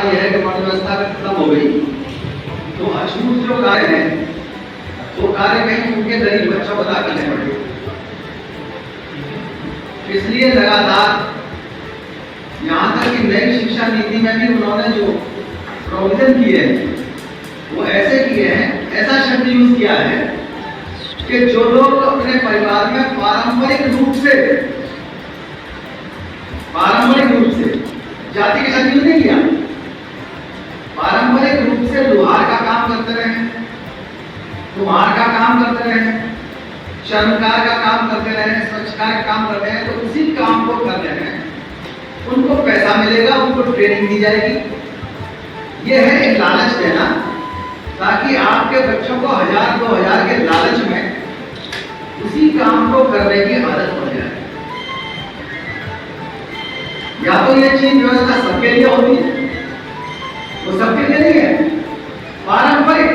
ये है कि वर्ण व्यवस्था खत्म हो गई, तो अछूत जो कार्य है वो कार्य कहीं उनके गरीब बच्चों को अदा करने पड़े। इसलिए लगातार यहाँ तक कि नई शिक्षा नीति में भी उन्होंने जो प्रोविजन किए हैं वो ऐसे किए हैं, ऐसा शब्द यूज किया है कि जो लोग अपने परिवार में पारंपरिक रूप से जाति के साथ यूज नहीं किया, पारंपरिक रूप से लोहार का काम करते रहे, कुम्हार का काम करते रहे, चर्मकार का काम करते रहे, स्वच्छकार का काम करते हैं, तो उसी काम को कर रहे हैं, उनको पैसा मिलेगा, उनको ट्रेनिंग दी जाएगी। यह है एक लालच देना ताकि आपके बच्चों को 1000-2000 के लालच में उसी काम को करने की आदत हो जाए। या तो ये चीज व्यवस्था सबके लिए होती है, वो सबके लिए नहीं है। पारंपरिक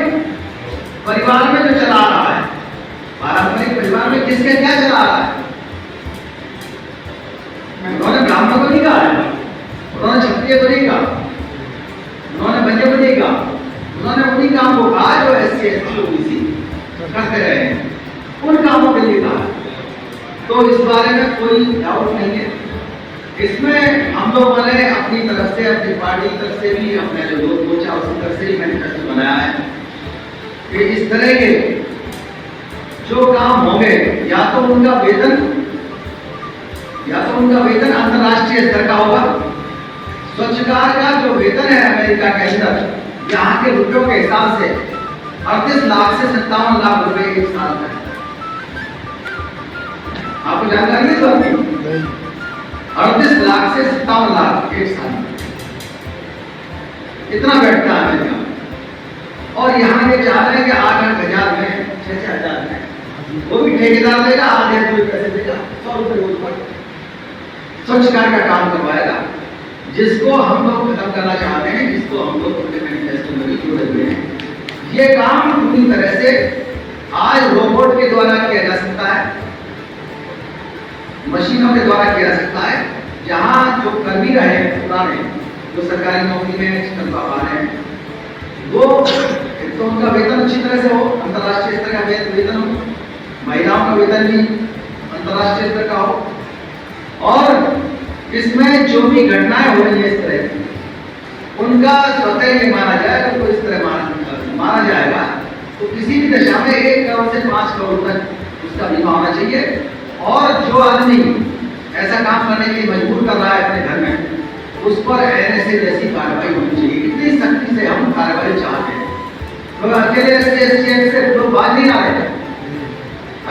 परिवार में जो चला रहा है, पारंपरिक परिवार में किसके क्या चला रहा है, उन्होंने ब्राह्मण को नहीं कहा है, उन्होंने क्षत्रिय को नहीं कहा, उन्होंने बंजे को नहीं कहा, उन्होंने उन्हीं काम को कहा जो SC ST OBC करते रहे हैं, उन कामों के लिए कहा। तो इस बारे में कोई डाउट नहीं है। इसमें हम लोगों ने अपनी तरफ से, अपनी पार्टी की तरफ से भी, अपने जो लोग सोचा उसी तरफ से ही मैनिफेस्टो बनाया है कि इस तरह के जो काम होंगे या तो उनका वेतन अंतर्राष्ट्रीय स्तर का होगा। स्वच्छकार का जो वेतन है अमेरिका के अंदर, यहाँ के रुपयों के हिसाब से 38 लाख से 57 लाख रुपए एक साल का है। आपको जानकारी है? 38 लाख से 57 लाख एक साल में, इतना बैठता है अमेरिका। और यहाँ ये चाह रहे हैं कि 8-8 हजार में, 6-6 हजार में, वो भी ठेकेदार देगा, आधे पैसे देगा, 100 रुपए रोज पर स्वच्छकार का काम करवाएगा, जिसको हम लोग खत्म करना चाहते हैं, जिसको हम लोग अपने मैनिफेस्टो में भी जुड़े हुए हैं। ये काम पूरी तरह से आज रोबोट के द्वारा किया जा सकता है, मशीनों के द्वारा किया जा सकता है। जहां जो कर्मी रहे पुराने, जो सरकारी नौकरी में तनख्वाह पा रहे हैं, वो एक तो उनका वेतन अच्छी तरह से हो, अंतर्राष्ट्रीय स्तर का वेतन हो, महिलाओं का वेतन भी अंतर्राष्ट्रीय स्तर का हो, और इसमें जो भी घटनाएं हो रही है इस तरह की, उनका स्वतः ये माना जाए, तो इस तरह माना जाएगा तो किसी भी दशा में 1 करोड़ से 5 करोड़ तक उसका बीमा होना चाहिए। और जो आदमी ऐसा काम करने के लिए मजबूर कर रहा है अपने घर में, उस पर NSA जैसी कार्रवाई होनी चाहिए। इतनी सख्ती से हम कार्रवाई चाहते हैं। तो अकेले SC ST एक्ट से लोग बात नहीं आ रहे,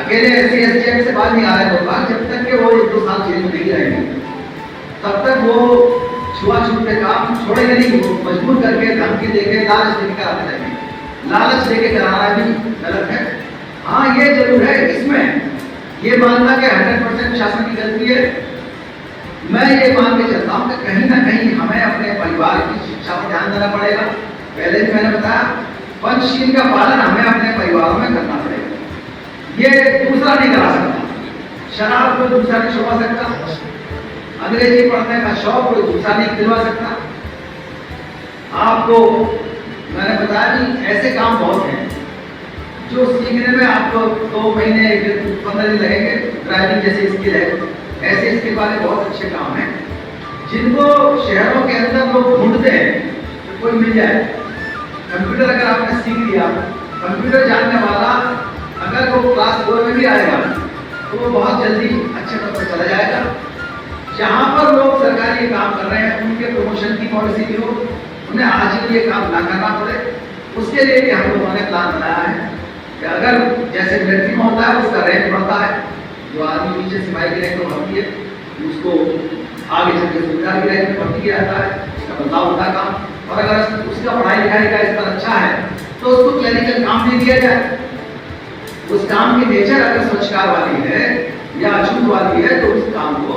अकेले SC ST एक्ट से बात नहीं आ रहे लोग, जब तक कि वो 1-2 साल जेल में नहीं रहेंगे तब तक वो छुआछूत के काम छोड़ेंगे नहीं, मजबूर करके धमकी देके लालच देके कराते रहेंगे। लालच देके कराना भी गलत है। हाँ, ये जरूर है, इसमें ये मानना कि 100% शासन की गलती है। मैं ये मान के चलता हूँ कि कहीं ना कहीं हमें अपने परिवार की शिक्षा पर ध्यान देना पड़ेगा। पहले भी मैंने बताया, पंचशील का पालन हमें अपने परिवारों में करना पड़ेगा। ये दूसरा नहीं करा सकता, शराब को दूसरा नहीं छुपा सकता, अंग्रेजी पढ़ने का शौक कोई दूसरा नहीं दिलवा सकता। आपको मैंने बताया कि ऐसे काम बहुत हैं जो सीखने में आपको 2 महीने 15 दिन लगेंगे। ड्राइविंग जैसे स्किल है, ऐसे स्किल वाले बहुत अच्छे काम हैं जिनको शहरों के अंदर लोग ढूंढते हैं तो कोई मिल जाए। कंप्यूटर अगर आपने सीख लिया, कंप्यूटर जानने वाला अगर वो क्लास 4 में भी आएगा तो वो बहुत जल्दी अच्छे पद पर चला जाएगा। जहाँ पर लोग सरकारी काम कर रहे हैं उनके प्रमोशन की पॉलिसी भी हो, उन्हें आजीवन ये काम ना करना पड़े, उसके लिए भी हम लोगों ने प्लान बनाया है कि अगर जैसे मिलिट्री में होता है उसका रैंक बढ़ता है, जो आदमी नीचे सिपाही की रैंक में भर्ती है उसको आगे चल के सूबेदार की रैंक में भर्ती किया जाता है, उसका बदलाव होता है काम। और अगर उसका पढ़ाई लिखाई का स्तर अच्छा है तो उसको क्लरिकल काम दे दिया जाए। उस काम की नेचर अगर स्वच्छकार वाली है या अछूत वाली है तो उस काम को,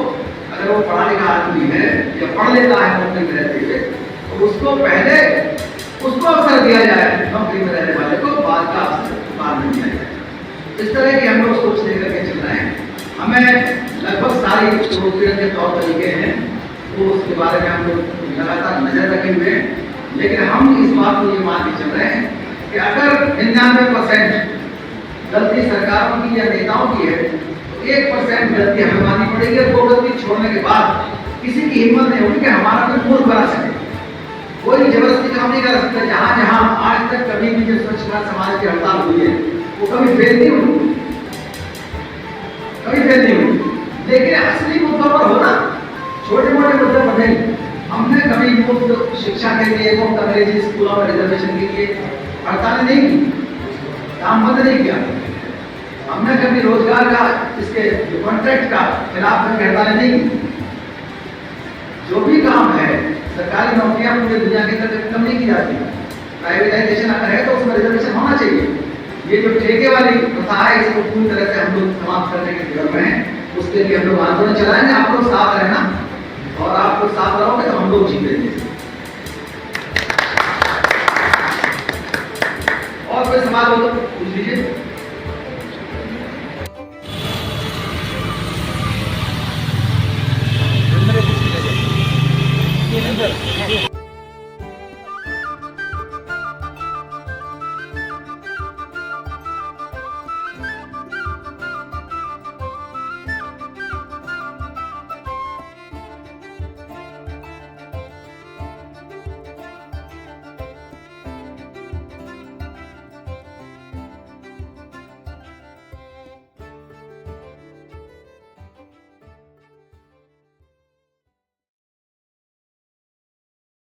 अगर वो पढ़ा लिखा आदमी है या पढ़ लेता है नौकरी में रहते हुए, तो उसको पहले उसको अवसर दिया जाए, नौकरी में रहने वाले को बाद का अवसर बाद में दिया जाए। इस तरह की हम लोग सोच लेकर के चल रहे हैं। हमें लगभग सारी जो के तौर तरीके हैं वो उसके बारे में हम लोग लगातार नजर रखे हुए हैं। लेकिन हम इस बात को ये मान के चल रहे हैं कि अगर 99% गलती सरकारों की या नेताओं की है तो 1% गलती हमें माननी पड़ेगी। और वो गलती छोड़ने के बाद किसी की हिम्मत नहीं होगी कि हमारा कोई मूर्ख बना सके। कोई जबरदस्ती काम नहीं कर सकता। जहां जहां आज तक कभी भी जो स्वच्छ भारत समाज की हड़ताल हुई है वो कभी फेल नहीं हुई, कभी फेल नहीं हुई। लेकिन असली मुद्दों पर होना, छोटे मोटे मुद्दों पर नहीं। हमने कभी मुफ्त शिक्षा के लिए, मुफ्त अंग्रेजी स्कूलों में रिजर्वेशन के लिए हड़ताल नहीं की, काम बंद नहीं किया। हमने कभी रोजगार का, इसके कॉन्ट्रैक्ट का खिलाफ में हड़ताल नहीं की। जो भी काम है, सरकारी नौकरियां पूरी दुनिया की तरफ कम नहीं की जाती। प्राइवेटाइजेशन अगर है तो उसमें रिजर्वेशन होना चाहिए। ये जो ठेके वाली प्रथा है इसको पूरी तरह से हम लोग समाप्त करने के विरोध में हैं। उसके लिए हम लोग आंदोलन चलाएंगे। आप लोग साथ रहना, और आप लोग साथ रहोगे तो हम लोग जीतेंगे। और कोई सवाल हो तो पूछ लीजिए।